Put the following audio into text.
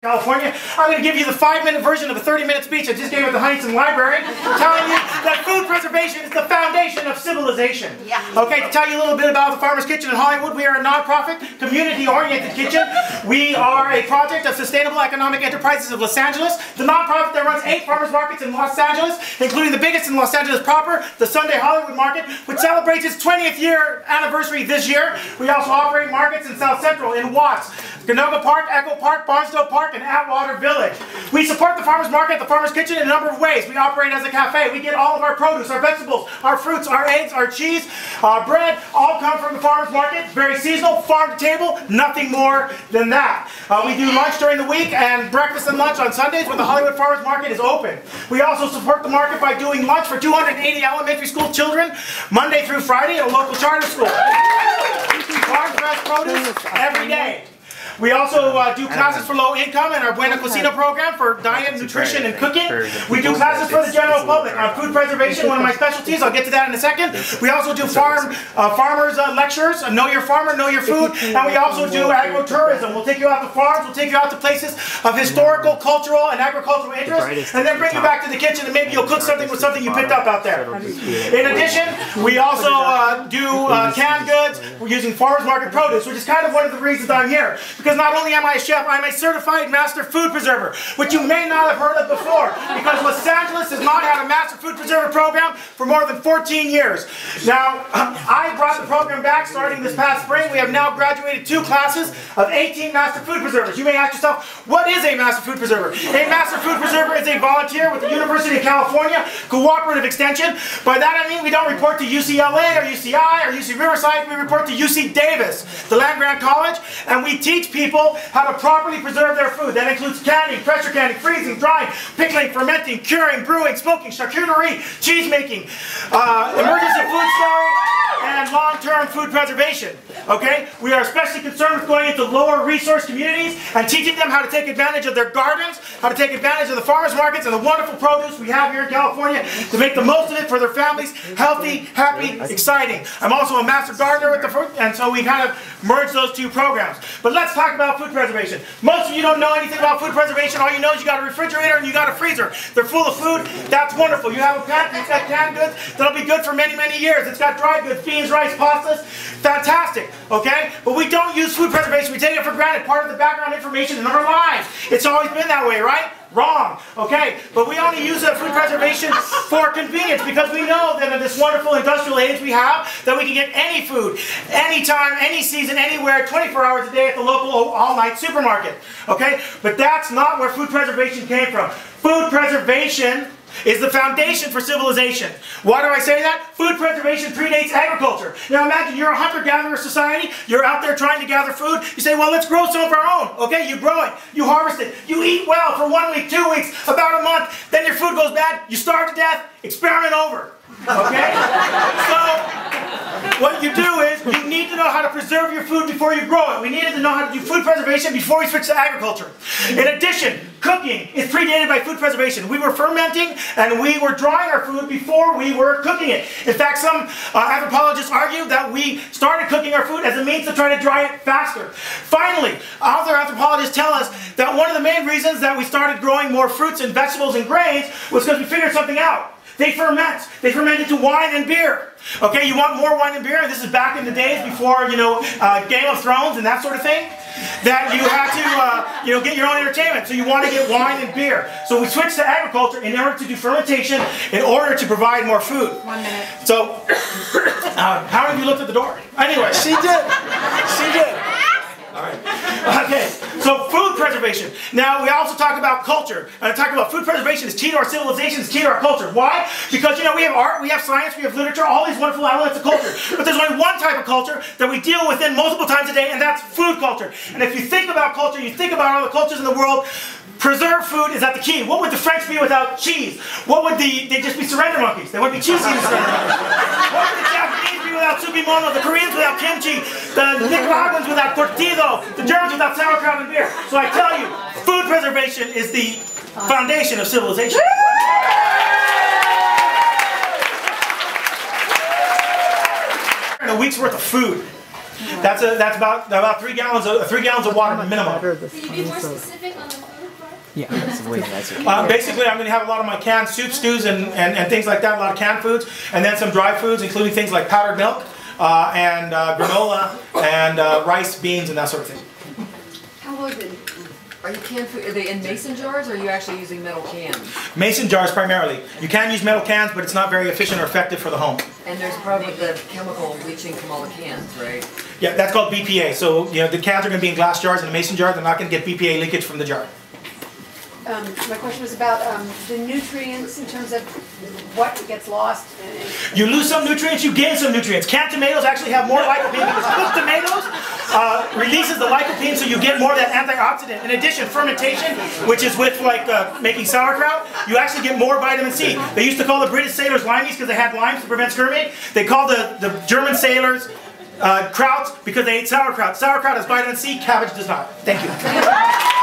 California. I'm going to give you the 5-minute version of a 30-minute speech I just gave at the Huntington Library, telling you that food preservation is the foundation of civilization. Yeah. Okay, to tell you a little bit about the Farmer's Kitchen in Hollywood, we are a non-profit, community-oriented kitchen. We are a project of Sustainable Economic Enterprises of Los Angeles, the non-profit that runs 8 farmers markets in Los Angeles, including the biggest in Los Angeles proper, the Sunday Hollywood Market, which celebrates its 20th year anniversary this year. We also operate markets in South Central, in Watts, Canoga Park, Echo Park, Barnstable Park, and Atwater Village. We support the Farmer's Market, the Farmer's Kitchen in a number of ways. We operate as a cafe. We get all of our produce, our vegetables, our fruits, our eggs, our cheese, our bread, all come from the Farmer's Market. It's very seasonal, farm to table, nothing more than that. We do lunch during the week and breakfast and lunch on Sundays when the Hollywood Farmer's Market is open. We also support the market by doing lunch for 280 elementary school children Monday through Friday at a local charter school. Farm fresh produce every day. We also do classes for low income in our Buena Cocina program for diet, nutrition, and cooking. We do classes for the general public on food preservation, one of my specialties. I'll get to that in a second. We also do farmers lectures, know your farmer, know your food, and we also do agro-tourism. We'll take you out to farms, we'll take you out to places of historical, cultural, and agricultural interest, and then bring you back to the kitchen and maybe you'll cook something with something you picked up out there. In addition, we also do canned goods. We're using farmers market produce, which is kind of one of the reasons I'm here. Because not only am I a chef, I'm a certified master food preserver, which you may not have heard of before, because Los Angeles has not had a master food preserver program for more than 14 years. Now, I brought the program back starting this past spring. We have now graduated 2 classes of 18 master food preservers. You may ask yourself, what is a master food preserver? A master food preserver is a volunteer with the University of California Cooperative Extension. By that I mean we don't report to UCLA or UCI or UC Riverside, we report to UC Davis, the land-grant college, and we teach people how to properly preserve their food. That includes canning, pressure canning, freezing, drying, pickling, fermenting, curing, brewing, smoking, charcuterie, cheese making, emergency food storage, and long-term food preservation. Okay? We are especially concerned with going into lower resource communities and teaching them how to take advantage of their gardens, how to take advantage of the farmers markets and the wonderful produce we have here in California to make the most of it for their families, healthy, happy, exciting. I'm also a master gardener with the fruit, and so we kind of merged those 2 programs. But let's talk about food preservation. Most of you don't know anything about food preservation. All you know is you got a refrigerator and you got a freezer. They're full of food. That's wonderful. You have a pantry. It's got canned goods that'll be good for many, many years. It's got dry goods, beans, rice, pastas. Fantastic. Okay? But we don't use food preservation. We take it for granted. Part of the background information in our lives. It's always been that way, right? Wrong. Okay, but we only use food preservation for convenience because we know that in this wonderful industrial age we have, that we can get any food, anytime, any season, anywhere, 24 hours a day at the local all-night supermarket. Okay, but that's not where food preservation came from. Food preservation is the foundation for civilization. Why do I say that? Food preservation predates agriculture. Now imagine you're a hunter-gatherer society, you're out there trying to gather food, you say, well, let's grow some of our own. Okay, you grow it, you harvest it, you eat well for 1 week, 2 weeks, about a month, then your food goes bad, you starve to death, experiment over. Okay? So, what you do is, you need to know how to preserve your food before you grow it. We needed to know how to do food preservation before we switched to agriculture. In addition, cooking is predated by food preservation. We were fermenting and we were drying our food before we were cooking it. In fact, some anthropologists argue that we started cooking our food as a means to try to dry it faster. Finally, other anthropologists tell us that one of the main reasons that we started growing more fruits and vegetables and grains was because we figured something out. They ferment. They ferment into wine and beer. Okay, you want more wine and beer? This is back in the days before, you know, Game of Thrones and that sort of thing. That you had to, you know, get your own entertainment. So you want to get wine and beer. So we switched to agriculture in order to do fermentation, in order to provide more food. 1 minute. So, how many of you looked at the door? Anyway, she did. She did. All right. Okay, so food preservation. Now, we also talk about culture. And I talk about food preservation is key to our civilization, is key to our culture. Why? Because, you know, we have art, we have science, we have literature, all these wonderful elements of culture. But there's only one type of culture that we deal with in multiple times a day, and that's food culture. And if you think about culture, you think about all the cultures in the world, preserved food is at the key. What would the French be without cheese? What would they'd just be surrender monkeys. They wouldn't be cheese eating surrender monkeys. What would the Japanese be without tsukimono? The Koreans without kimchi? The Nicaraguans without tortillo? The Germans without sauerkraut and beer? So I tell you, food preservation is the foundation of civilization. A week's worth of food. That's about 3 gallons of water minimum. Can you be more specific on the food? Yeah, that's the way that's it. Basically, I'm going to have a lot of my canned soup, stews, and things like that, a lot of canned foods, and then some dry foods, including things like powdered milk, and granola, and rice, beans, and that sort of thing. How are they? Are you canned food? Are they in mason jars, or are you actually using metal cans? Mason jars primarily. You can use metal cans, but it's not very efficient or effective for the home. And there's probably the chemical leaching from all the cans, right? Yeah, that's called BPA. So you know the cans are going to be in glass jars. In a mason jar, they're not going to get BPA leakage from the jar. My question was about the nutrients in terms of what gets lost. You lose some nutrients, you gain some nutrients. Canned tomatoes actually have more lycopene because cooked tomatoes releases the lycopene, so you get more of that antioxidant. In addition, fermentation, which is with like making sauerkraut, you actually get more vitamin C. They used to call the British sailors limeys because they had limes to prevent scurvy. They called the German sailors krauts because they ate sauerkraut. Sauerkraut has vitamin C, cabbage does not. Thank you.